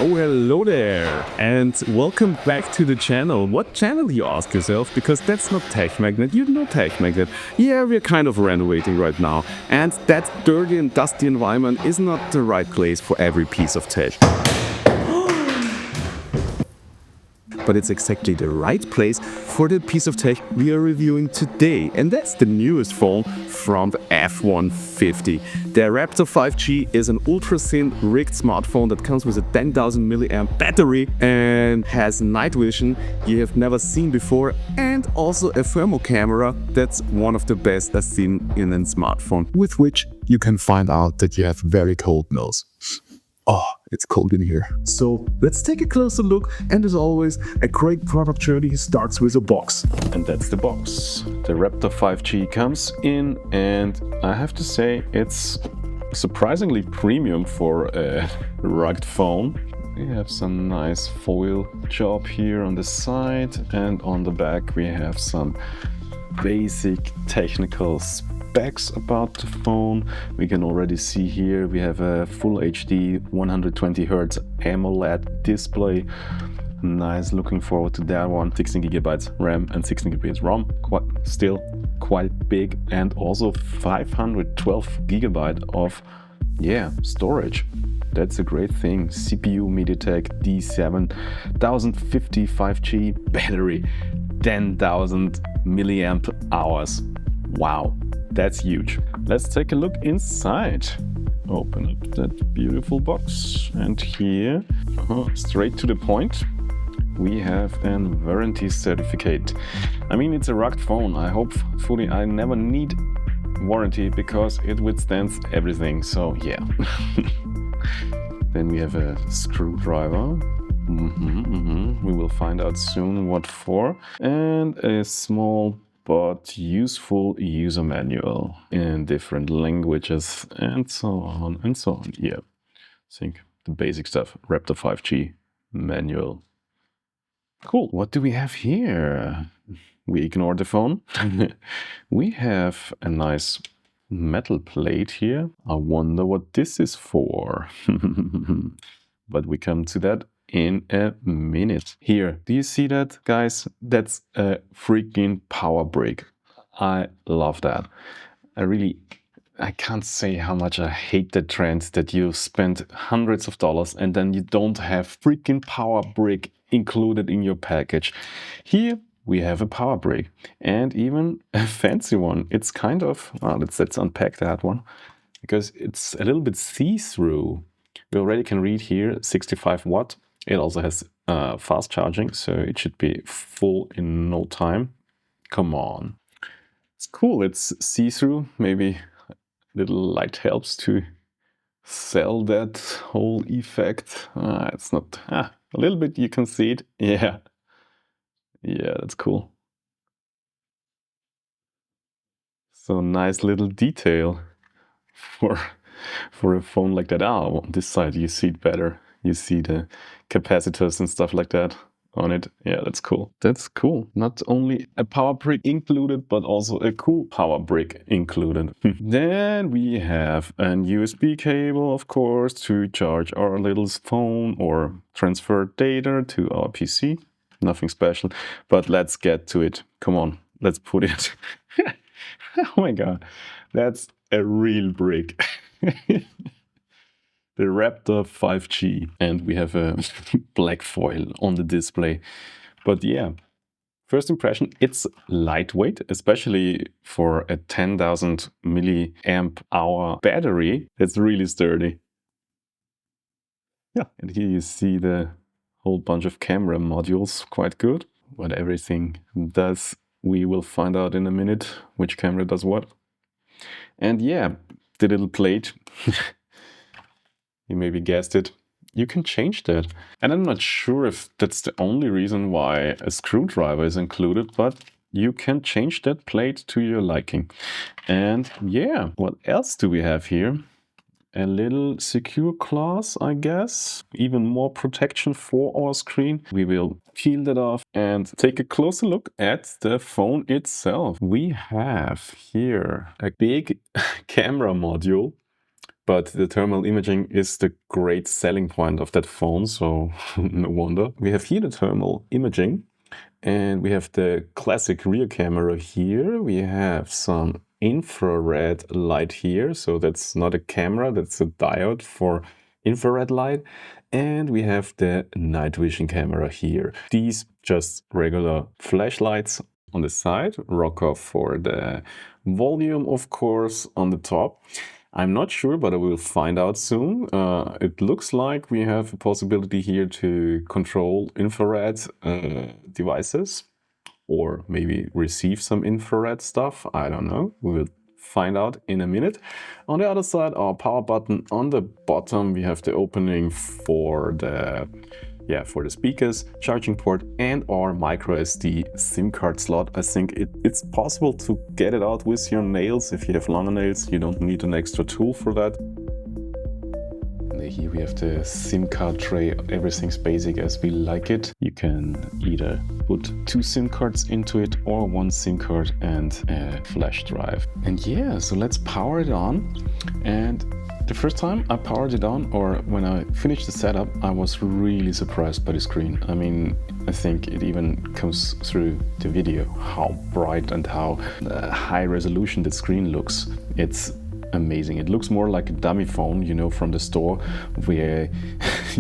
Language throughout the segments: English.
Oh, hello there, and welcome back to the channel. What channel, you ask yourself? Because that's not Tech Magnet. You know Tech Magnet. Yeah, we're kind of renovating right now, and that dirty and dusty environment is not the right place for every piece of tech. But it's exactly the right place for the piece of tech we are reviewing today. And that's the newest phone from the F150. The Raptor 5G is an ultra-thin rigged smartphone that comes with a 10,000 milliamp battery and has night vision you have never seen before, and also a thermal camera that's one of the best I've seen in a smartphone, with which you can find out that you have very cold nose. Oh, it's cold in here. So let's take a closer look, and as always, a great product journey starts with a box. And that's the box. The Raptor 5G comes in, and I have to say it's surprisingly premium for a rugged phone. We have some nice foil job here on the side, and on the back we have some basic technical specs about the phone. We can already see here we have a full HD 120Hz AMOLED display. Nice, looking forward to that one. 16 GB RAM and 16 GB ROM, still quite big, and also 512 GB of storage. That's a great thing. CPU MediaTek D7050 5G battery, 10,000 milliamp hours. Wow, that's huge. Let's take a look inside. Open up that beautiful box, and here, straight to the point, we have a warranty certificate. I mean, it's a rugged phone. I hopefully I never need warranty because it withstands everything. So yeah. Then we have a screwdriver. We will find out soon what for. And a small but useful user manual in different languages, and so on and so on. Yeah, I think the basic stuff. Raptor 5G manual. Cool. What do we have here? We ignore the phone. We have a nice metal plate here. I wonder what this is for. But we come to that in a minute. Here, do you see that, guys? That's a freaking power brick. I love that. I can't say how much I hate the trend that you spend hundreds of dollars and then you don't have freaking power brick included in your package. Here we have a power brick, and even a fancy one. It's kind of, well, let's unpack that one, because it's a little bit see-through. We already can read here 65 watt. It also has fast charging, so it should be full in no time. Come on. It's cool. It's see-through. Maybe a little light helps to sell that whole effect. It's not... a little bit you can see it. Yeah. Yeah, that's cool. So nice little detail for a phone like that. Oh, on this side you see it better. You see the capacitors and stuff like that on it. Yeah, that's cool. That's cool. Not only a power brick included, but also a cool power brick included. Then we have an USB cable, of course, to charge our little phone or transfer data to our PC. Nothing special, but let's get to it. Come on, let's put it. Oh my god, that's a real brick. The Raptor 5G, and we have a black foil on the display. But yeah, first impression, it's lightweight, especially for a 10,000 milliamp hour battery. It's really sturdy. Yeah, and here you see the whole bunch of camera modules, quite good. What everything does, we will find out in a minute, which camera does what. And yeah, the little plate, you maybe guessed it, you can change that. And I'm not sure if that's the only reason why a screwdriver is included, but you can change that plate to your liking. And yeah, what else do we have here? A little secure class, I guess. Even more protection for our screen. We will peel that off and take a closer look at the phone itself. We have here a big camera module But the thermal imaging is the great selling point of that phone, so no wonder. We have here the thermal imaging, and we have the classic rear camera here. We have some infrared light here, so that's not a camera, that's a diode for infrared light. And we have the night vision camera here. These just regular flashlights on the side, rocker for the volume, of course, on the top. I'm not sure, but I will find out soon. It looks like we have a possibility here to control infrared devices, or maybe receive some infrared stuff. I don't know. We will find out in a minute. On the other side, our power button. On the bottom, we have the opening for the speakers, charging port, and our micro SD SIM card slot. I think it's possible to get it out with your nails. If you have longer nails, you don't need an extra tool for that. And here we have the SIM card tray. Everything's basic as we like it. You can either put 2 SIM cards into it or 1 SIM card and a flash drive. And yeah, so let's power it on. And the first time I powered it on, or when I finished the setup, I was really surprised by the screen. I mean, I think it even comes through the video how bright and how high resolution the screen looks. It's amazing. It looks more like a dummy phone, you know, from the store, where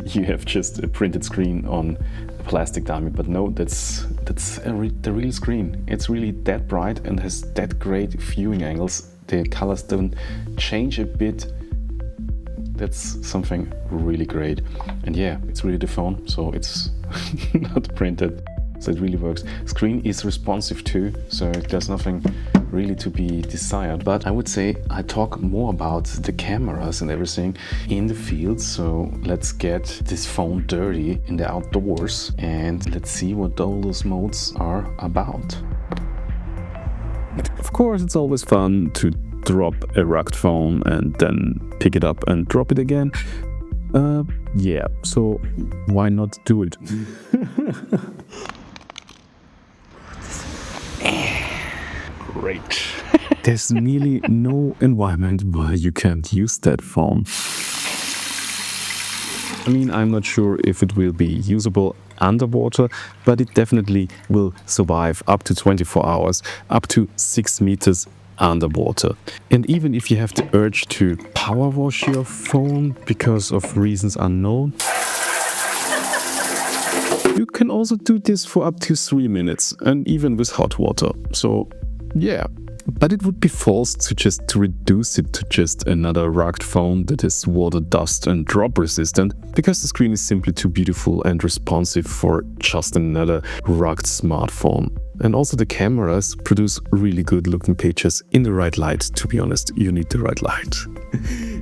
you have just a printed screen on a plastic dummy. But no, that's the real screen. It's really that bright and has that great viewing angles. The colors don't change a bit. That's something really great. And yeah, it's really the phone, so it's not printed, so it really works. Screen is responsive too, so there's nothing really to be desired. But I would say I talk more about the cameras and everything in the field, so let's get this phone dirty in the outdoors and let's see what all those modes are about. Of course, it's always fun to drop a rugged phone and then pick it up and drop it again. Yeah, so why not do it? Great. There's nearly no environment where you can't use that phone. I mean, I'm not sure if it will be usable underwater, but it definitely will survive up to 24 hours, up to 6 meters underwater. And even if you have the urge to power wash your phone because of reasons unknown, you can also do this for up to 3 minutes, and even with hot water. So yeah, but it would be false to reduce it to just another rugged phone that is water, dust and drop resistant, because the screen is simply too beautiful and responsive for just another rugged smartphone. And also the cameras produce really good looking pictures in the right light. To be honest, you need the right light.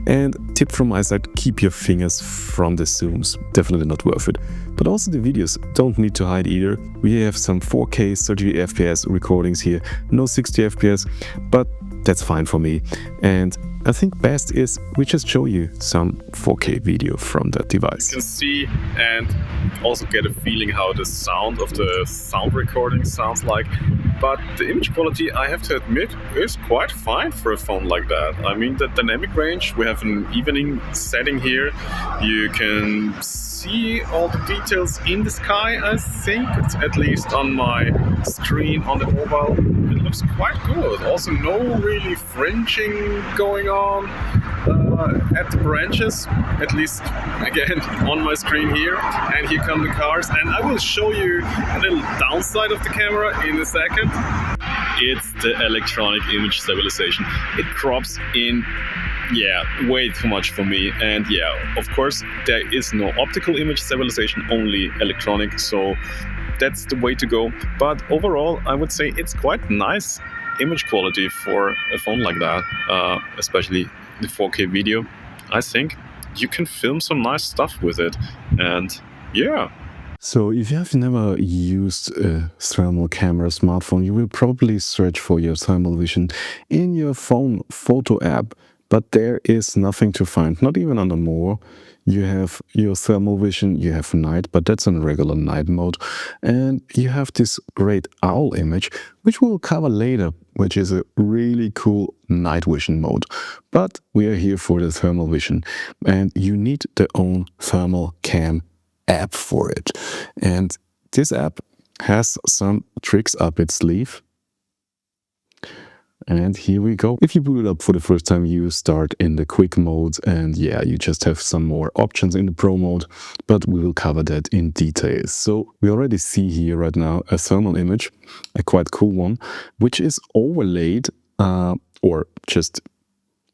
And tip from my side, keep your fingers from the zooms, definitely not worth it. But also the videos don't need to hide either. We have some 4K 30 FPS recordings here, no 60 FPS, but that's fine for me. And I think best is we just show you some 4K video from that device. You can see and also get a feeling how the sound of the sound recording sounds like. But the image quality, I have to admit, is quite fine for a phone like that. I mean, the dynamic range, we have an evening setting here. You can see all the details in the sky, I think. It's at least on my screen on the mobile. It looks quite good. Also, no really fringing going on at the branches, at least again on my screen here. And here come the cars, and I will show you a little downside of the camera in a second. It's the electronic image stabilization. It crops in way too much for me. And of course, there is no optical image stabilization, only electronic, so that's the way to go. But overall, I would say it's quite nice image quality for a phone like that, especially the 4K video. I think you can film some nice stuff with it, and So if you have never used a thermal camera smartphone, you will probably search for your thermal vision in your phone photo app, but there is nothing to find, not even under more. you have your thermal vision, you have night, but that's in regular night mode. And you have this great owl image, which we'll cover later, which is a really cool night vision mode. But we are here for the thermal vision, and you need the own thermal cam app for it. And this app has some tricks up its sleeve. And here we go. If you boot it up for the first time, you start in the quick mode, and yeah, you just have some more options in the pro mode, but we will cover that in detail. So we already see here right now a thermal image, a quite cool one, which is overlaid or just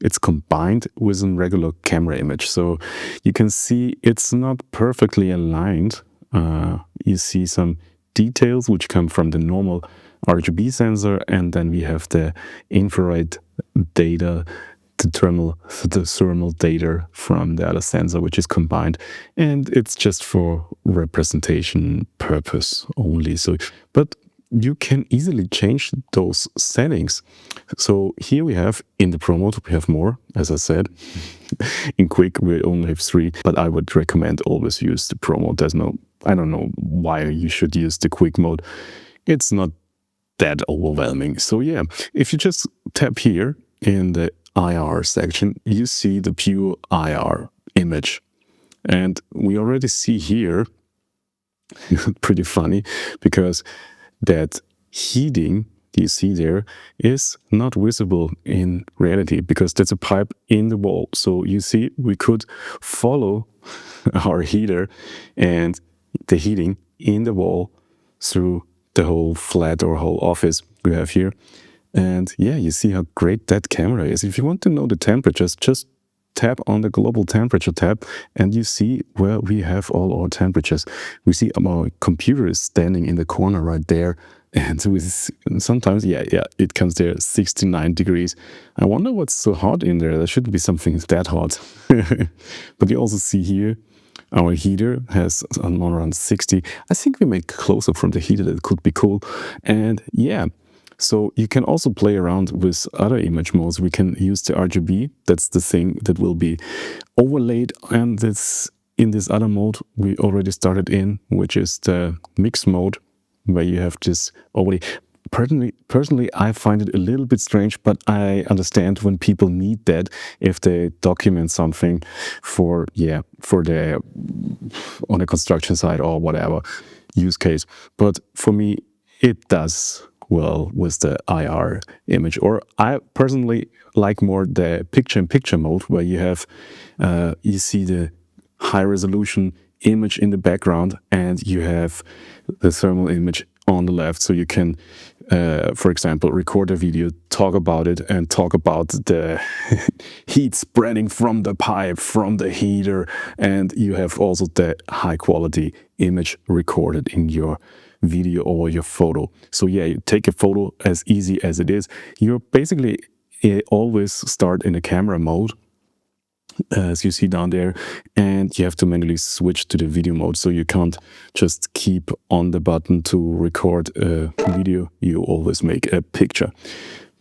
it's combined with a regular camera image. So you can see it's not perfectly aligned. You see some details which come from the normal RGB sensor, and then we have the infrared data, the thermal data from the other sensor, which is combined, and it's just for representation purpose only. So, but you can easily change those settings. So here we have in the Pro mode, we have more, as I said. In quick, we only have 3, but I would recommend always use the Pro mode. I don't know why you should use the quick mode. It's not that overwhelming. So yeah, if you just tap here in the IR section, you see the pure IR image. And we already see here, pretty funny, because that heating you see there is not visible in reality because that's a pipe in the wall. So you see, we could follow our heater and the heating in the wall through the whole flat or whole office we have here. And yeah, you see how great that camera is. If you want to know the temperatures, just tap on the global temperature tab and you see where we have all our temperatures. We see our computer is standing in the corner right there, and with sometimes it comes there 69 degrees. I wonder what's so hot in there. There shouldn't be something that hot. But you also see here our heater has around 60. I think we make close up from the heater. That could be cool. And yeah, so you can also play around with other image modes. We can use the RGB. That's the thing that will be overlaid. And in this other mode we already started in, which is the mix mode, where you have this already. Personally, I find it a little bit strange, but I understand when people need that if they document something for their on a construction site or whatever use case. But for me, it does well with the IR image. Or I personally like more the picture-in-picture mode, where you have you see the high resolution image in the background and you have the thermal image on the left, so you can for example record a video, talk about it, and talk about the heat spreading from the pipe, from the heater, and you have also the high quality image recorded in your video or your photo. So yeah, you take a photo as easy as it is. You're basically always start in a camera mode, as you see down there, and you have to manually switch to the video mode. So you can't just keep on the button to record a video, you always make a picture.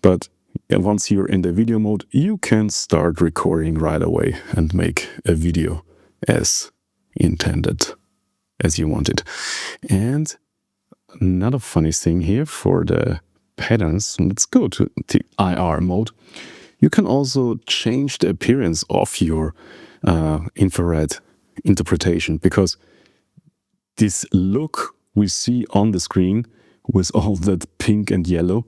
But once you're in the video mode, you can start recording right away and make a video as intended, as you want it. And another funny thing here for the patterns, let's go to the IR mode. You can also change the appearance of your infrared interpretation, because this look we see on the screen with all that pink and yellow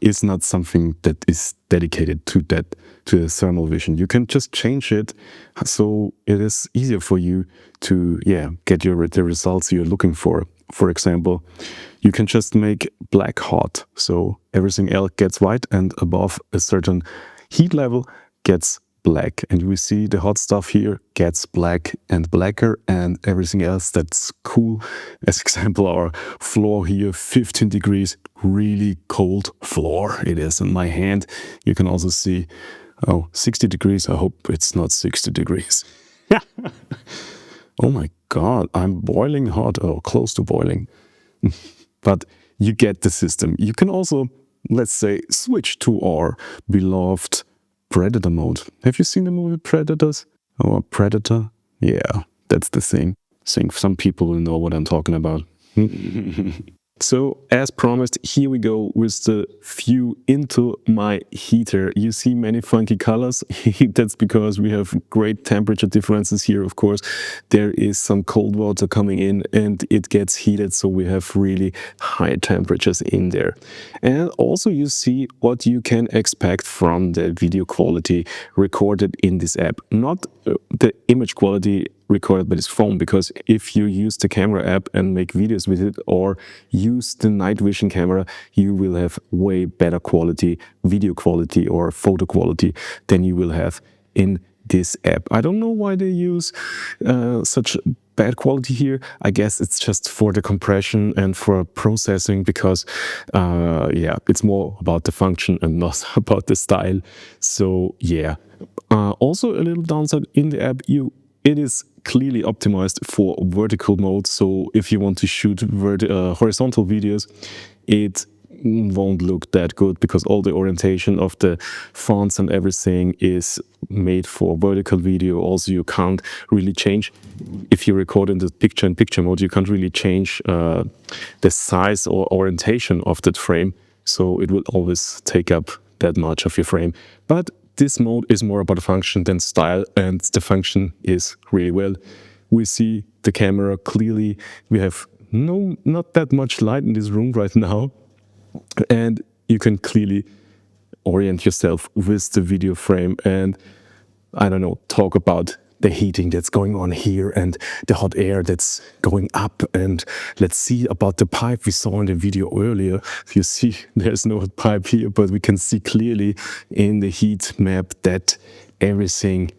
is not something that is dedicated to the thermal vision. You can just change it so it is easier for you to get the results you're looking for. For example, you can just make black hot, so everything else gets white, and above a certain heat level gets black, and we see the hot stuff here gets black and blacker, and everything else that's cool. As example, our floor here, 15 degrees, really cold floor it is in my hand. You can also see 60 degrees. I hope it's not 60 degrees. Oh my god, I'm boiling hot, or close to boiling. But you get the system. You can also, let's say, switch to our beloved Predator mode. Have you seen the movie Predators? Or Predator? Yeah, that's the thing. I think some people will know what I'm talking about. So, as promised, here we go with the view into my heater. You see many funky colors. That's because we have great temperature differences here, of course. There is some cold water coming in and it gets heated, so we have really high temperatures in there. And also you see what you can expect from the video quality recorded in this app. Not the image quality recorded by this phone, because if you use the camera app and make videos with it or use the night vision camera, you will have way better quality, video quality or photo quality than you will have in this app. I don't know why they use such bad quality here. I guess it's just for the compression and for processing, because yeah, it's more about the function and not about the style. So yeah. Also a little downside in the app, it is clearly optimized for vertical mode. So if you want to shoot horizontal videos, it won't look that good, because all the orientation of the fonts and everything is made for vertical video. Also, you can't really change, if you record in the picture-in-picture mode, you can't really change the size or orientation of that frame. So it will always take up that much of your frame. But this mode is more about function than style, and the function is really well. We see the camera clearly. We have not that much light in this room right now, and you can clearly orient yourself with the video frame and, I don't know, talk about the heating that's going on here and the hot air that's going up. And let's see about the pipe we saw in the video earlier. You see there's no pipe here, but we can see clearly in the heat map that everything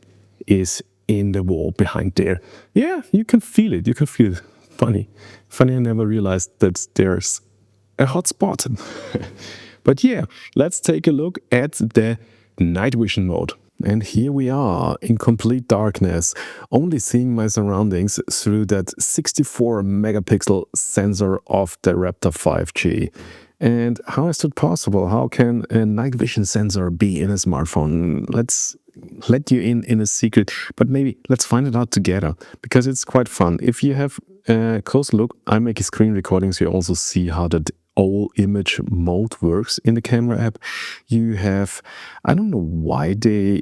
is in the wall behind there. Yeah, you can feel it. You can feel it. Funny, I never realized that there's a hot spot. But yeah, let's take a look at the night vision mode. And here we are in complete darkness, only seeing my surroundings through that 64 megapixel sensor of the Raptor 5G. And how is that possible? How can a night vision sensor be in a smartphone? Let's let you in a secret, but maybe let's find it out together, because it's quite fun. If you have a close look, I make a screen recording, so you also see how that all image mode works in the camera app. You have, I don't know why they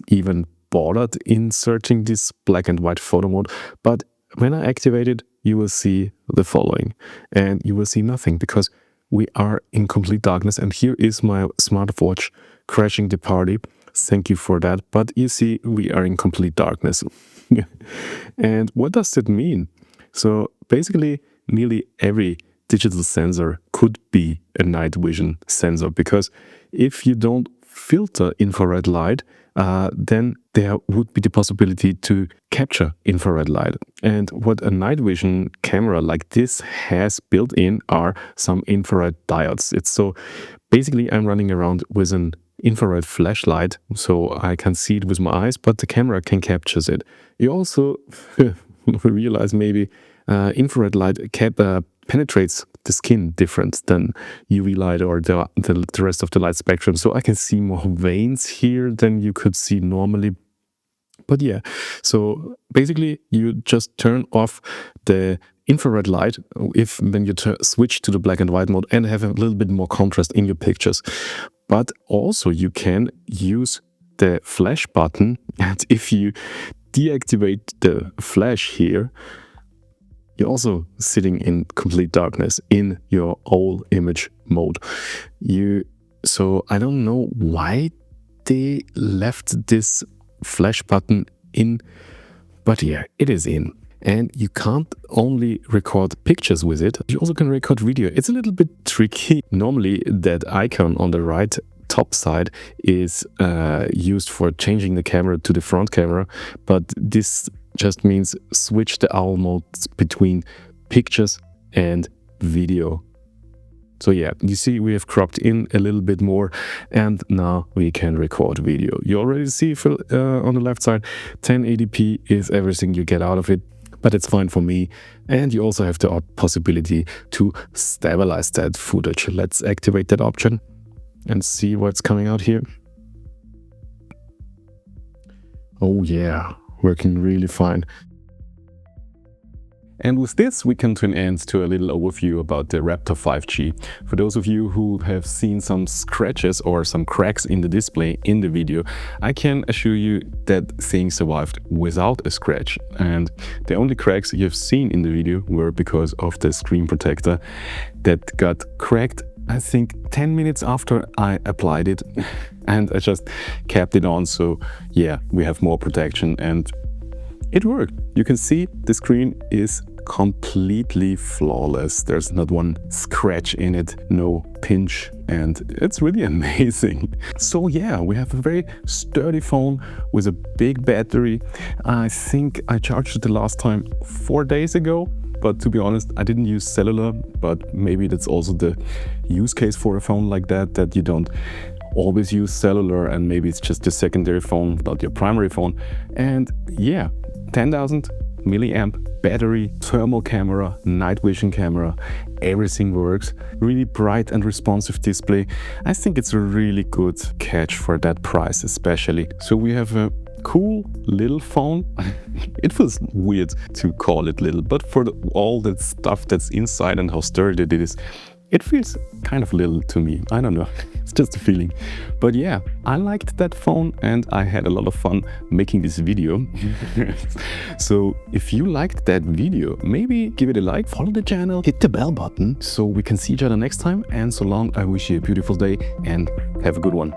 even bothered inserting this black and white photo mode, but when I activate it, you will see the following, and you will see nothing, because we are in complete darkness. And here is my smartwatch crashing the party. Thank you for that. But you see, we are in complete darkness. And what does that mean? So basically, nearly every digital sensor could be a night vision sensor, because if you don't filter infrared light, then there would be the possibility to capture infrared light. And what a night vision camera like this has built in are some infrared diodes. It's so basically I'm running around with an infrared flashlight, so I can see it with my eyes, but the camera can capture it. You also realize maybe infrared light penetrates the skin different than UV light or the rest of the light spectrum. So I can see more veins here than you could see normally. But yeah, so basically you just turn off the infrared light then you switch to the black and white mode and have a little bit more contrast in your pictures. But also you can use the flash button, and if you deactivate the flash here, you're also sitting in complete darkness in your all image mode. So I don't know why they left this flash button in, but yeah, it is in. And you can't only record pictures with it, you also can record video. It's a little bit tricky. Normally that icon on the right top side is used for changing the camera to the front camera, but this just means switch the owl modes between pictures and video. So yeah, you see we have cropped in a little bit more, and now we can record video. You already see on the left side, 1080p is everything you get out of it, but it's fine for me. And you also have the possibility to stabilize that footage. Let's activate that option and see what's coming out here. Oh yeah, working really fine. And with this, we come to an end to a little overview about the Raptor 5G. For those of you who have seen some scratches or some cracks in the display in the video, I can assure you that thing survived without a scratch. And the only cracks you've seen in the video were because of the screen protector that got cracked, I think 10 minutes after I applied it. And I just kept it on, so yeah, we have more protection and it worked. You can see the screen is completely flawless. There's not one scratch in it, no pinch, and it's really amazing. So yeah, we have a very sturdy phone with a big battery. I think I charged it the last time 4 days ago, but to be honest, I didn't use cellular, but maybe that's also the use case for a phone like that you don't always use cellular and maybe it's just your secondary phone, not your primary phone. And yeah, 10,000 milliamp battery, thermal camera, night vision camera, everything works. Really bright and responsive display. I think it's a really good catch for that price especially. So we have a cool little phone. It feels weird to call it little, but for all the stuff that's inside and how sturdy it is, it feels kind of little to me. I don't know, it's just a feeling. But yeah, I liked that phone and I had a lot of fun making this video. So if you liked that video, maybe give it a like, follow the channel, hit the bell button so we can see each other next time. And so long, I wish you a beautiful day and have a good one.